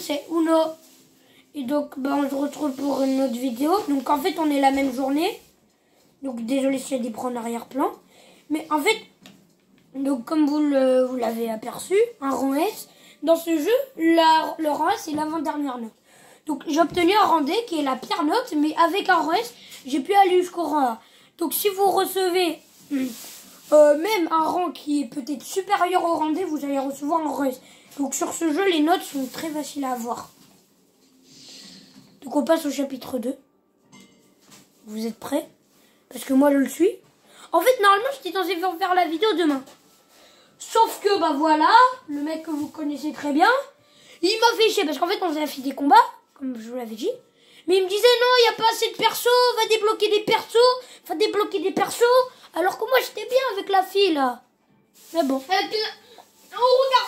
c'est Uno. Et donc, on se retrouve pour une autre vidéo. Donc, en fait, on est la même journée. Donc, désolé s'il y a des bras en arrière-plan. Mais en fait, donc comme vous l'avez aperçu, un rang S. Dans ce jeu, le rang S, c'est l'avant-dernière note. Donc, j'ai obtenu un rang D qui est la pire note. Mais avec un rang S, j'ai pu aller jusqu'au rang A. Donc, si vous recevez même un rang qui est peut-être supérieur au rang D, vous allez recevoir un rang S. Donc, sur ce jeu, les notes sont très faciles à avoir. Donc on passe au chapitre 2. Vous êtes prêts? Parce que moi je le suis. En fait normalement j'étais censé faire la vidéo demain. Sauf que bah voilà, le mec que vous connaissez très bien, il m'a fait chier parce qu'en fait on s'est fait des combats, comme je vous l'avais dit. Mais il me disait non, il n'y a pas assez de persos, va débloquer des persos. Alors que moi j'étais bien avec la fille là. Mais bon. Regarde,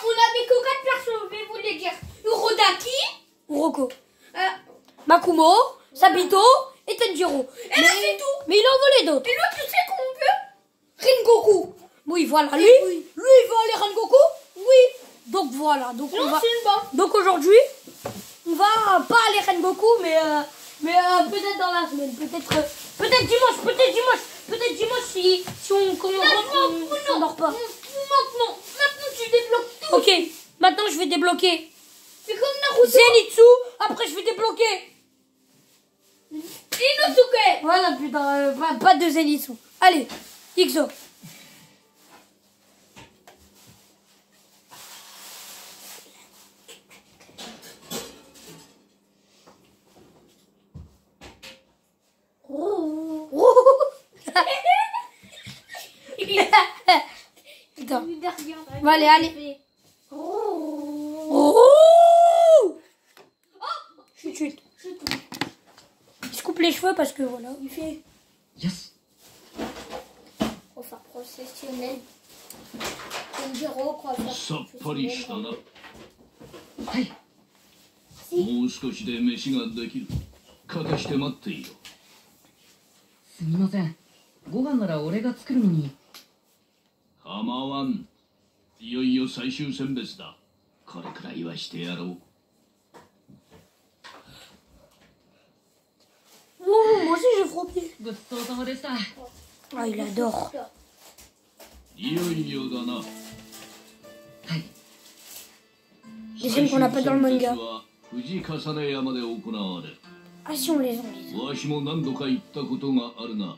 on avait que 4 persos, je vais vous les dire. Urodaki, Uroko. Makumo, Sabito et Tenjiro. Et là c'est tout. Mais il en volait d'autres. Et là tu sais qu'on peut Rengoku. Oui, voilà. Lui, oui. il va aller Rengoku. Oui. Donc voilà. Donc Non, on va. c'est une bombe. Donc aujourd'hui, on va pas aller Rengoku, mais peut-être dans la semaine, peut-être dimanche, si on dort pas. Maintenant tu débloques tout. Ok. Maintenant je vais débloquer C'est comme Naruto. Zenitsu. Après je vais débloquer. Inosuke. Voilà putain, pas de Zenitsu. Allez, Ixo. Putain. Bon, allez. Chut. Il se coupe les cheveux parce que voilà. Il fait. Yes. Faut faire professionnel. Tenjiro, quoi faire さっぱりしたな。はい。もう少しで飯ができる。片して待っていよ。すみません。ご飯なら俺が作るのに。構わん。いよいよ最終選別だ。これくらいはしてやろう。 Moi aussi j'ai frappé. ごちそうさまでした。 Ah, il adore. いよいよだな。はい。 Les scènes qu'on n'a pas dans le manga. は富士重ね山で行われる。 Ah si on les a. わしも何度か行ったことがあるが、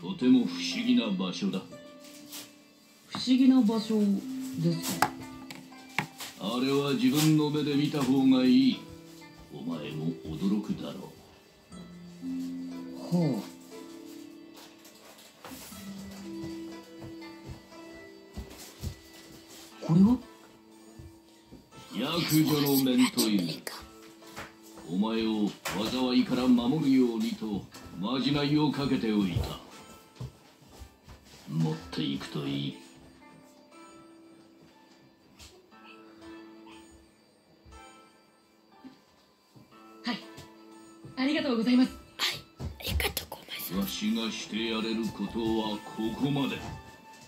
とても不思議な場所だ。不思議な場所ですか。あれは自分の目で見た方がいい。お前も驚くだろう。 ほう。これは役女の面という。お前を災いから守るようにとまじないをかけておいた。持っていくといい。はい。ありがとうございます。わしがしてやれることはここまで。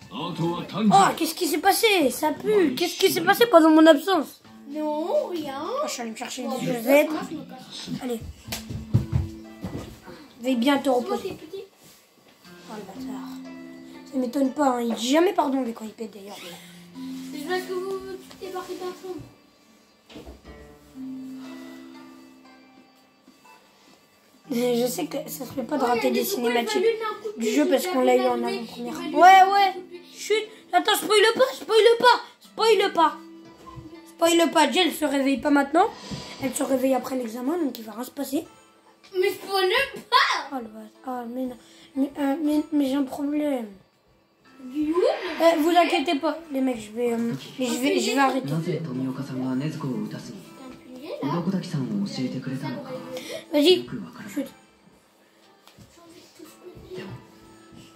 あとは単純。 Oh, qu'est-ce qui s'est passé? Ça pue. Qu'est-ce qui s'est passé pendant mon absence? Non, rien. Je suis allé me chercher une Josette. Allez. Vais bien te reposer. Petit. Oh le bâtard. Ça m'étonne pas, hein. Il dit jamais pardon lui quand il pète d'ailleurs. C'est parce que tu t'es barré d'un fond. Je sais que ça se fait pas de rater des cinématiques du jeu parce qu'on l'a eu en avant-première. Ouais. Chut. Attends, spoil pas. Déjà, elle se réveille pas maintenant. Elle se réveille après l'examen, donc il va rien se passer. Mais spoil pas. Oh le bâtard. Mais j'ai un problème. Du Vous inquiétez pas, les mecs, je vais arrêter. なぜ富岡さんが禰豆子を撃たずに鱗滝さんを教えてくれたのか。 Vas-y. よくわからない。 Chut. でも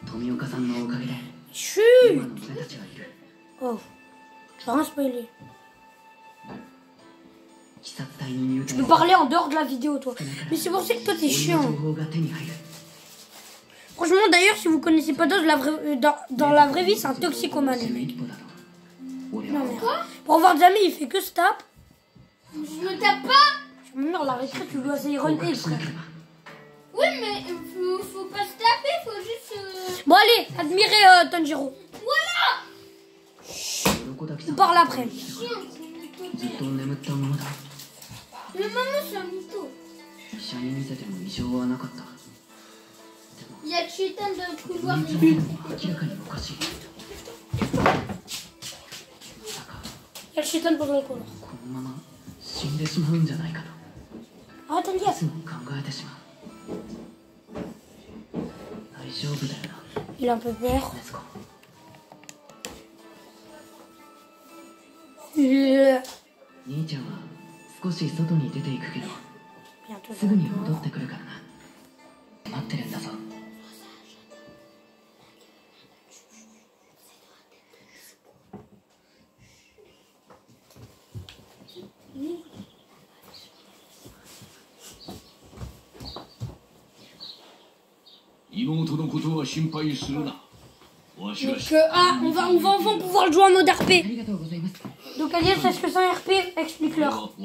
富岡さんのおかげで Chut. 今の俺たちがいる。 Oh. Je vais rien spoiler. 鬼殺隊に入 Tu 隊 peux parler en dehors de la vidéo, toi. Mais c'est pour ça que toi, t'es 俺の chiant. 情報が手に入る。 Franchement, d'ailleurs, si vous connaissez pas Doz, dans la vraie vie, c'est un toxicomane, le mec. 一歩だろう。俺 Non, は mais pour voir des amis, il fait que se tape. Je me tape pas. Merde, la récré, tu dois Iron 合 Egg, 格しな frère. ければ Oui, mais faut pas se taper, faut juste... Bon, allez, admirez Tanjiro. Voilà. 鱗滝 On さん parle après. ずっと眠ったままだ Mais maman, c'est un mytho. 医者に見せても異常はなかった Il y a Chetan de 秘 pouvoir 密を見るのも明らかにおかしいまさか Il y a le chétan pour le color. このまま死んでしまうんじゃないかと Arrête, い Elias. つも考えてしまう大丈夫だよな Il a un peu peur. 禰豆子 兄ちゃんは少し外に出ていくけど Bientôt, すぐに bientôt. 戻ってくるからな待ってるんだぞ 妹のことは心配するな。わしが Donc, on va enfin pouvoir le jouer en mode あ RP. りがとうございます Donc, Elias, est-ce que c'est un RP? Explique-leur. Alors c'est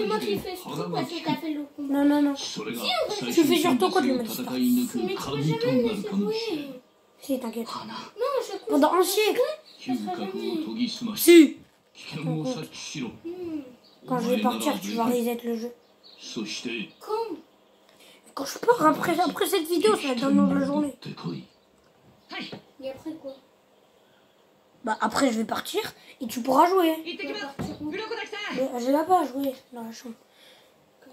moi qui fais ce truc parce que t'as fait le coup. Non, non, non. それが Tu fais sur ton compte, le mode 戦い抜く Mais tu peux 鍵と jamais な me るか laisser もしれない。 jouer. Si, t'inquiète. 花 Non, je coupe. Pendant un siècle. 嗅覚を研ぎ澄まし Si. 危険を察知しろ。 Quand je vais partir, tu vas reset le jeu. そして Quand Quand je pars, après cette vidéo, ça va être dans le nom de la journée. 持ってこい。 Et après quoi? Bah, après, je vais partir et tu pourras jouer. Tu vas partir où? Je là pas à jouer dans la chambre.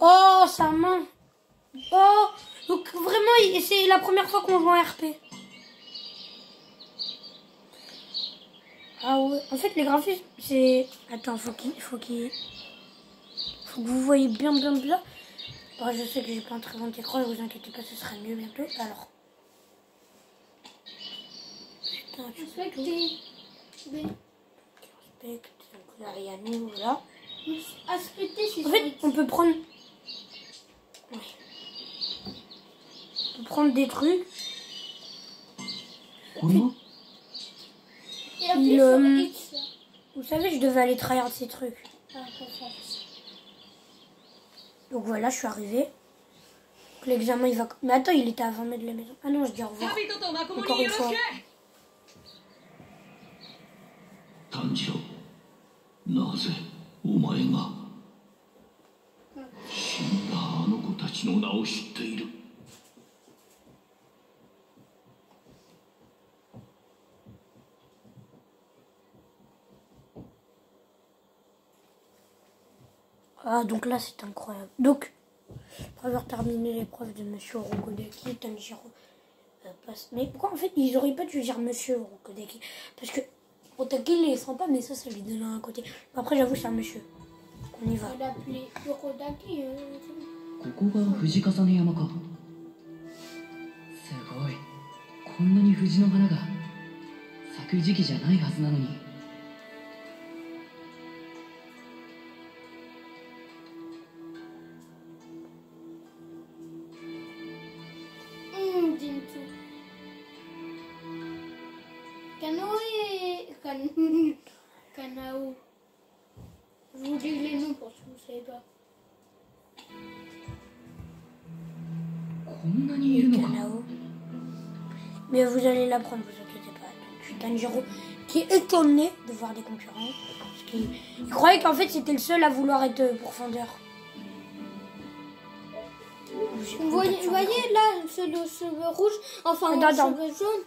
Oh, sa main. Oh, donc vraiment, c'est la première fois qu'on joue en RP. Ah ouais, en fait, les graphismes, c'est... Attends, faut que vous voyez bien. Bon, je sais que j'ai pas un très bon écran, ne vous inquiétez pas, ce sera mieux bientôt. Alors. Putain, tu Respecter. Mais respectes. Donc là, il y a nous, là. respecter, c'est En fait, on peut prendre... Ouais. On peut prendre des trucs. これは Et appuyer Le- sur X. Là. Vous savez, je devais aller tryhard ces trucs. Ah, comme ça. Donc voilà, je suis arrivée. Donc, l'examen, il va... Mais attends, il était à 20 mètres de la maison. Ah non, je dis au revoir. Encore une fois. 炭治郎、なぜお前が死んだあの子たちの名を知っている。 Ah, donc là, c'est incroyable. Donc, après avoir terminé l'épreuve de Monsieur Orokodaki, Tanjiro passe... Mais pourquoi, en fait, ils auraient pas dû dire Monsieur Orokodaki? Parce que Otaki, il est sympa, mais ça lui donne un côté. Après, j'avoue, c'est un monsieur. On y va. On va l'appeler Yorodaki. ここが藤重ね山かすごいこんなに藤の花が咲く時期じゃないはずなのに Jintu. Kanao et... Kanao. Je vous dis les noms pour ceux que vous savez pas. こんなにいるのか Kanao. Mais vous allez l'apprendre, vous inquiétez pas. Donc, je suis Tanjiro qui est étonné de voir des concurrents. Parce qu'il croyait qu'en fait, c'était le seul à vouloir être pourfendeur. Vous voyez là, ce rouge, enfin, Attends. ce jaune.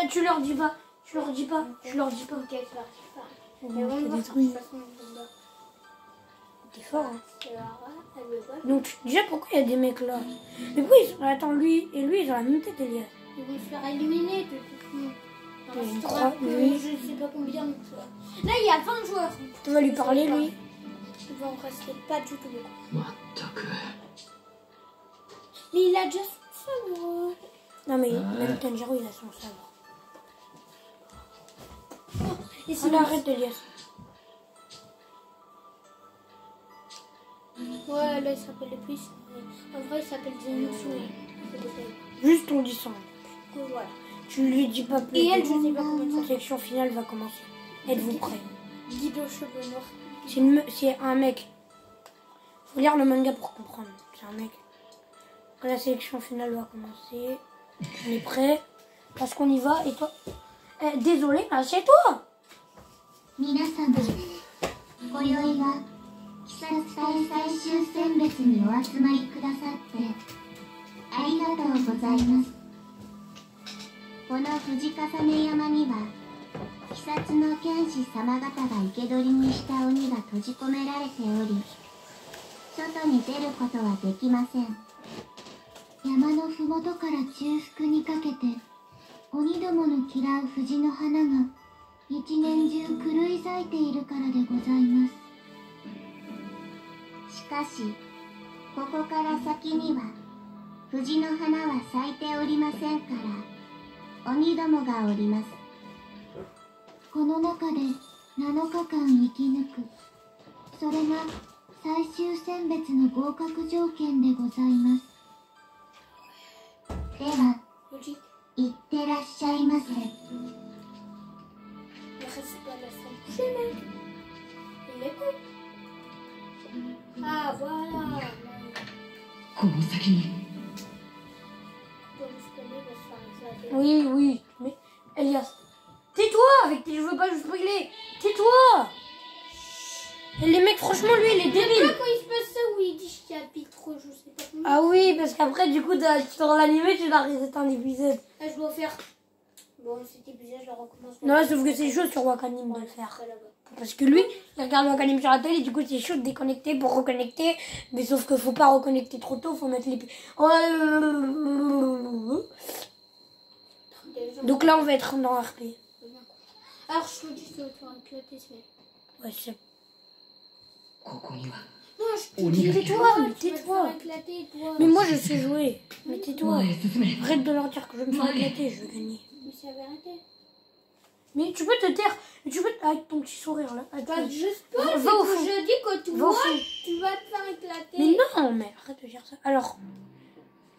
Tu leur dis pas. Tu leur dis pas. Tu leur dis pas. Ok, c'est parti. Mais on va c'est voir détruit. de toute façon, on va. T'es fort, hein. Et alors, elle veut pas. Donc, déjà, pourquoi il y a des mecs là? Mais pourquoi ils sont... Attends, lui et lui, ils ont la même tête, Elias. Ils vont se faire éliminer de toute façon. Alors, Je je te crois, rappelle que oui. je sais pas combien. Donc, là, il y a 20 joueurs. Tu vas lui parler, lui. Il va en rester pas du tout beaucoup. まったく Mais il a déjà son sabre. Non, mais même Tanjiro, il a son sabre. Et On arrête, Elias. Ouais, là, il s'appelle le plus. En vrai, il s'appelle Zenitsu. Juste, on dit ça. Voilà. Tu lui dis pas plus. Et elle, je sais pas combien de La temps. section finale va commencer. Êtes-vous prêts? Guido cheveux noirs. C'est un mec. Faut lire le manga pour comprendre. C'est un mec. Donc, la sélection finale va commencer. On est prêt. Parce qu'on y va. Et toi désolé, assieds-toi. 皆様、今宵は鬼殺隊最終選別にお集まりくださってありがとうございます。この藤重山には鬼殺の剣士様方が生け捕りにした鬼が閉じ込められており、外に出ることはできません。山のふもとから中腹にかけて鬼どもの嫌う藤の花が一年中狂い咲いているからでございます。しかしここから先には藤の花は咲いておりませんから鬼どもがおります。この中で7日間生き抜く、それが最終選別の合格条件でございます。では行ってらっしゃいませ。Ah, voilà. この先に Oui, oui. Mais Elias, tais-toi avec tes cheveux pas spoiler. Tais-toi. Et les mecs, franchement, lui, il est C'est pas débile. quand il se passe ça où il dit chapitre, je sais pas comment. Ah oui, parce qu'après, du coup, dans l'animé, tu dois reset un épisode. Ah, je dois faire. Bon, cet épisode, je le recommence. Non, sauf que c'est chaud sur Wakanim de le faire. Après, là-bas. Parce que lui, il regarde Wakanim sur la télé, et du coup, c'est chaud de déconnecter pour reconnecter. Mais sauf que faut pas reconnecter trop tôt, faut mettre les... Donc là, on va être dans RP. Alors, je te dis, ça va te faire éclater ce mec. Ouais, c'est... ここには Non, je te dis, dis, tais-toi, tu vas te tais-toi. faire éclater, toi. Mais moi, je sais jouer. Mais tais-toi. 前へ進め Arrête de leur dire que je vais me faire éclater, je vais gagner. Mais ça va arrêter. Mais tu peux te taire. Tu peux... Avec ton petit sourire, là. Attends. Bah, juste pas, Va c'est au que fond. je dis que tu Va au vois, fond. tu vas te faire éclater. Mais non, mais arrête de dire ça. Alors,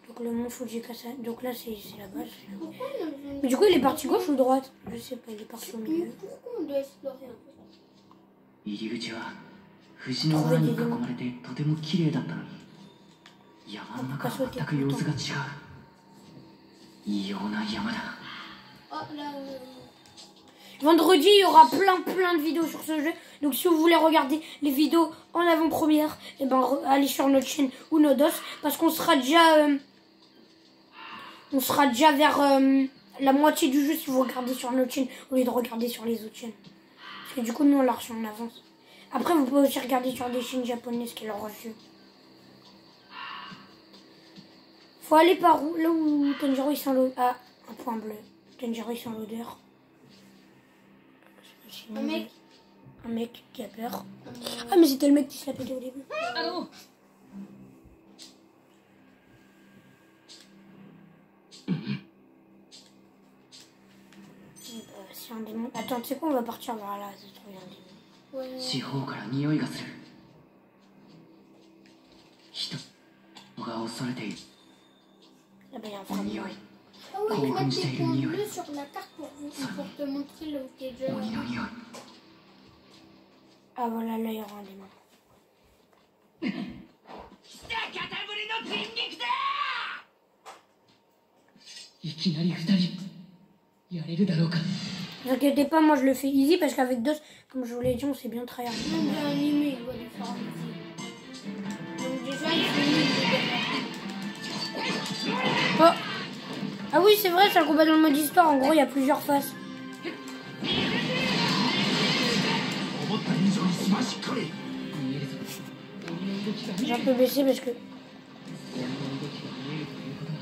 donc le mont Fujikasa, donc là c'est la base. Pourquoi on a besoin de... Mais du coup il est parti gauche ou droite? Je sais pas, il est parti au Mais milieu. pourquoi on doit explorer un peu? 入り口は藤の花に囲まれてとても綺麗だったのに山の中は全く様子が違う異様な山だ。 Oh là, Vendredi il y aura plein de vidéos sur ce jeu. Donc si vous voulez regarder les vidéos en avant-première, et ben allez sur notre chaîne Unodos parce qu'on sera déjà vers la moitié du jeu si vous regardez sur notre chaîne au lieu de regarder sur les autres chaînes. Parce que du coup nous on l'a reçu en avance. Après vous pouvez aussi regarder sur des chaînes japonaises qui l'ont reçu. Faut aller par où? Là où Tanjiro il sent l'odeur. Ah, un point bleu. Tanjiro il sent l'odeur. un mec. Un mec qui a peur. Ah mais c'était le mec qui se l'a pété au début. Allô. C'est un démon. Attends, tu sais quoi, on va partir vers là, c'est trop bien. Ouais. 四方から匂いがする。人が恐れている Là-bas, il y a un frère. 匂い。 Ah oui, Comment mettre c'est des points mieux. bleus sur la carte pour te montrer là où t'es déjà. 鬼の匂い。 Ah voilà, là, il y aura un démon. いきなり二人やれるだろうか。 Ne vous inquiétez pas, moi je le fais easy parce qu'avec DOS, comme je vous l'ai dit, on sait bien tryhard. Même dans l'animé, il va les faire ici. Donc déjà, il faut Oh. Ah oui, c'est vrai, c'est un combat dans le mode histoire. En gros, il y a plusieurs faces. 思った以上にすばしっかり。見えるぞ。鬼の動きが見 J'ai え un る。 peu baissé parce que... 鬼の動きが見えるということは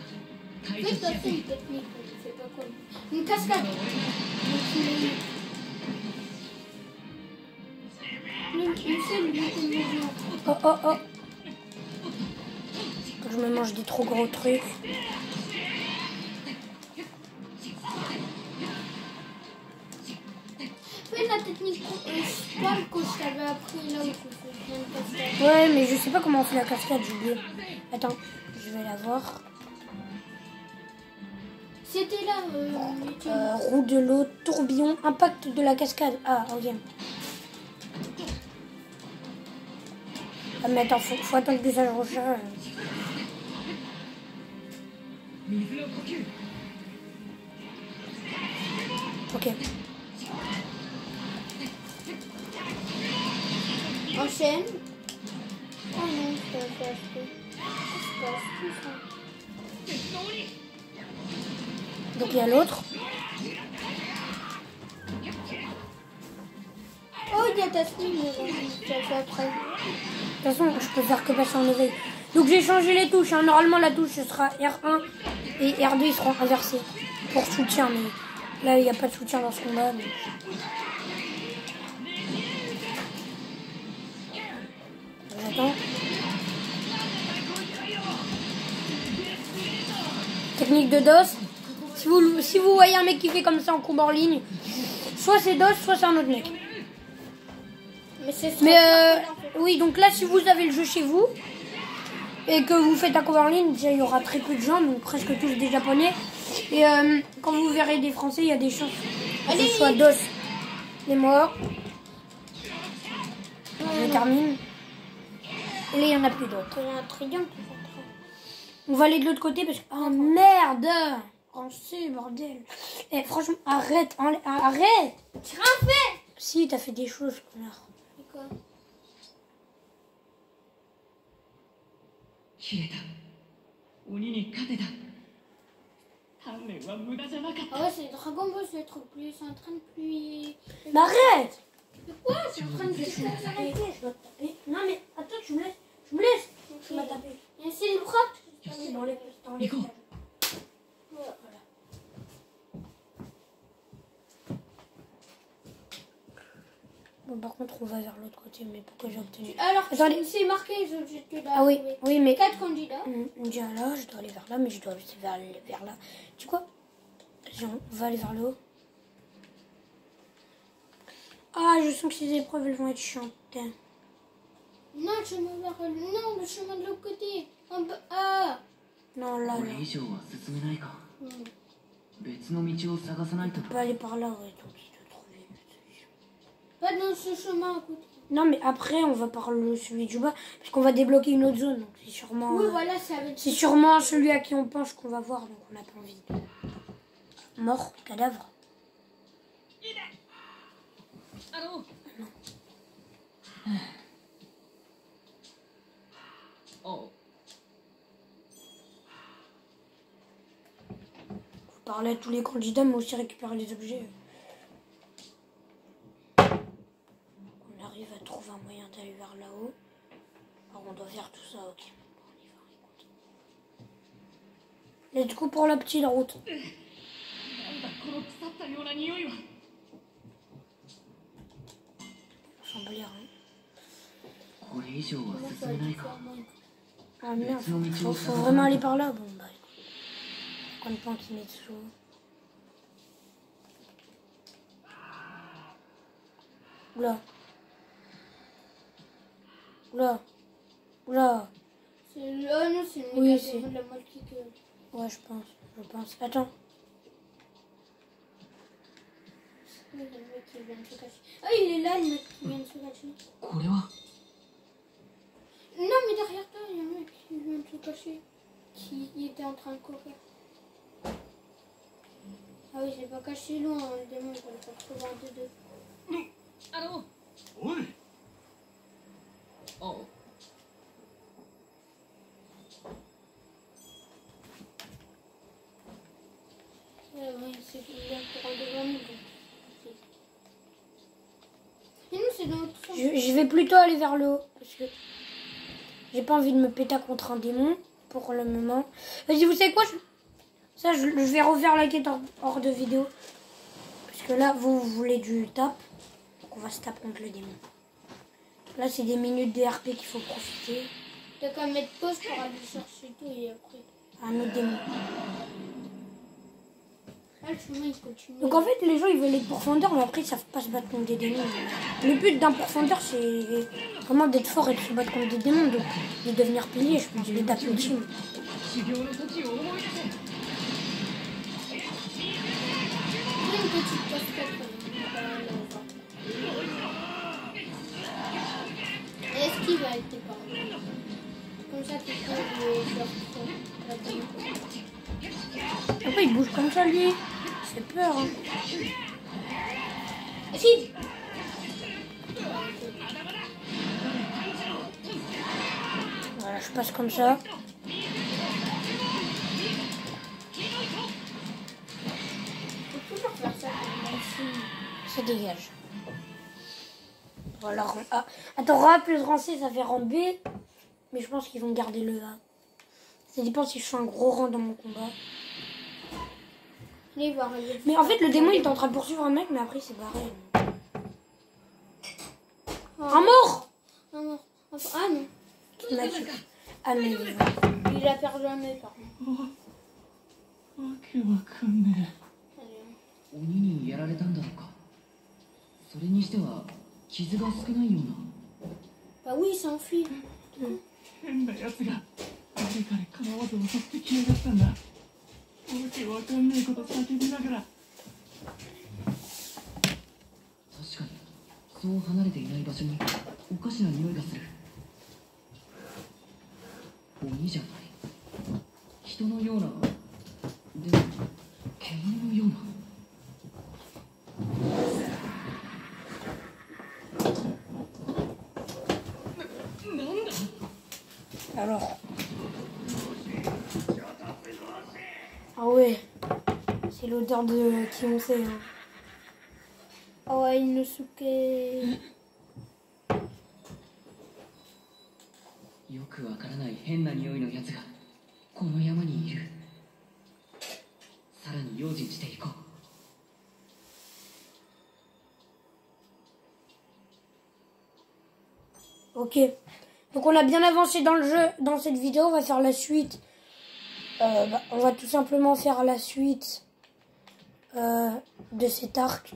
対処 Fais し toi やす c'est い。 une technique, je sais pas quoi. Une cascade. Une seule illusion. Oh oh oh. Je me mange des trop gros trucs. Fais la technique spam que je t'avais appris là où tu fais une cascade. Ouais, mais je sais pas comment on fait la cascade, j'ai oublié. Attends, je vais la voir. C'était là, Roue de l'eau, tourbillon, impact de la cascade. Ah, ok. Ah mais attends, faut attendre que ça se recharge. Ok. Enchaîne. Oh non, je peux pas acheter. Je peux acheter ça. Donc il y a l'autre. Oh, il y a ta skin, mais bon, je vais le faire après. De toute façon, je peux faire que passer en éveil. Donc j'ai changé les touches. Hein. Normalement, la touche ce sera R1 et R2 ils seront inversés pour soutien. Mais là, il n'y a pas de soutien dans ce combat. Mais... J'attends. Technique de DOS. Si vous voyez un mec qui fait comme ça en combat en ligne, soit c'est DOS, soit c'est un autre mec. Mais oui, donc là, si vous avez le jeu chez vous et que vous faites un combat en ligne, déjà il y aura très peu de gens, donc presque tous des japonais. Et quand vous verrez des français, il y a des chances que ce soit DOS. Les morts. Je termine. Et là, il n'y en a plus d'autres. Il y a un triangle. On va aller de l'autre côté parce que... Oh merde! Rancé, bordel. Eh, franchement, arrête. Arrête! J'ai rien fait! Si, t'as fait des choses, connard. Quoi? 消えた鬼に勝てた鍛錬は無駄じゃなかった Ah ouais, c'est Dragon Ball, c'est le truc plus. C'est un train de pluie. Mais arrête! Mais quoi? C'est en train de Je pluie. dois taper. Non mais attends, tu me laisses. Je me laisse. Tu m'as tapé. Il y a c'est le bras. Dans les Nico. Voilà. Bon, par contre, on va vers l'autre côté, mais pourquoi j'ai obtenu... Alors, Attendez. c'est marqué, je te Ah oui, oui, mais... 4 candidats. On dit là, je dois aller vers là, mais je dois aller vers là. Tu sais quoi? On va aller vers le haut. Ah, je sens que ces épreuves, elles vont être chiantes. Non, le chemin vers non, le chemin de l'autre côté. En bas. Ah. Non, là, こ là. れ以上は進めないか Hmm. 別の道を探さないと On peut aller par là, ouais, donc il doit trouver. Pas dans ce chemin à côté. Non, mais après, on va par celui du bas, parce qu'on va débloquer une autre zone, donc c'est sûrement... Oui, voilà, ça va être. C'est sûrement celui à qui on pense qu'on va voir, donc on n'a pas envie. Mort, cadavre. おう Faut parler à tous les candidats, mais aussi récupérer les objets. On arrive à trouver un moyen d'aller vers là-haut. Alors on doit faire tout ça, ok. Bon, on y va, écoute. Let's go pour la petite route. なんだこの腐ったような匂いは On s'en bat les reins. これ以上は進めないか Ah merde, faut vraiment aller par là. Bon bah écoute. Coin de pan qui met dessous. Oula. Oula. Oula. C'est là, non, c'est le Oui, méga c'est- démon de la moitié que. Ouais, je pense. Attends. Oui, le mec qui vient de se cacher. Ah, il est là, le mec qui vient de se cacher. これは Non, mais derrière toi, il y a un mec qui vient de se cacher. Qui était en train de courir. Ah oui, j'ai pas caché loin, le démon, il va le faire trouver un de deux. おいおう Oui, c'est bien pour un devant nous. Donc. Et nous, c'est dans l'autre sens. Je vais plutôt aller vers le haut. Parce que j'ai pas envie de me péter contre un démon. Pour le moment. Vas-y, vous savez quoi? Je vais refaire la quête hors de vidéo. Parce que là, vous voulez du tap. Donc on va se taper contre le démon. Là, c'est des minutes de RP qu'il faut profiter. T'as qu'à mettre pause pour aller chercher tout et après. Un autre démon. Ah, le chemin, il continue. Donc en fait, les gens, ils veulent être pourfendeurs, mais après, ils savent pas se battre contre des démons. Le but d'un pourfendeur, c'est vraiment d'être fort et de se battre contre des démons. Donc, de devenir pilier, je peux les taper au team. 修行の時を思い出せ Il y a une petite casquette. Est-ce qu'il va être parmi comme ça, tu trouves Pourquoi il bouge comme ça, lui? C'est peur, hein. Si. Voilà, je passe comme ça. Faut toujours faire ça. Ça dégage. Voilà. Ah. Attends, Ra plus rang C, ça fait rang B. Mais je pense qu'ils vont garder le A. Ça dépend si je fais un gros rang dans mon combat. Allez, il va arriver. Mais en fait, le démon, il est en train de poursuivre un mec, mais après, c'est pareil. Un mort! Ah non. Ah non. Qui m'a tué. Ah mais Il a perdu un œil, par contre. わけわかんね鬼にやられたんだろうか。それにしては傷が少ないような。 Bah oui, il s'enfuit. え。変な奴が誰かにかなわず襲ってきやがったんだ。わけわかんねえこと叫びながら。確かにそう離れていない場所におかしな匂いがする。鬼じゃない。人のような。でも煙のような。 alors. Ah ouais. C'est l'odeur de qui on sait. Hein. Ah ouais, Inosuke. よくわからない変な匂いのやつがこの山にいる。さらに用心していこう。 Ok. Donc on a bien avancé dans le jeu, dans cette vidéo. On va faire la suite. On va tout simplement faire la suite de cet arc.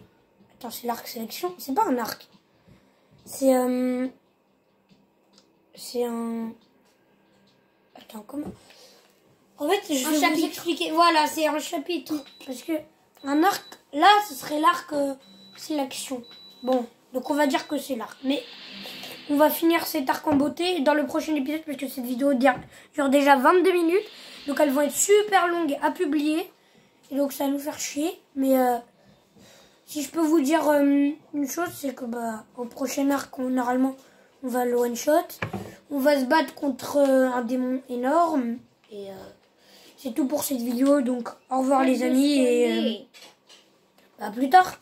Attends, c'est l'arc sélection. C'est pas un arc. C'est un... Attends, comment... En fait, je vais vous expliquer. Voilà, c'est un chapitre. Parce que un arc, là, ce serait l'arc sélection. Bon, donc on va dire que c'est l'arc. Mais... on va finir cet arc en beauté dans le prochain épisode parce que cette vidéo dure déjà 22 minutes. Donc elles vont être super longues à publier. Et donc ça va nous faire chier. Mais si je peux vous dire une chose, c'est que au prochain arc, normalement, on va le one shot. On va se battre contre un démon énorme. Et c'est tout pour cette vidéo. Donc au revoir les amis et à plus tard.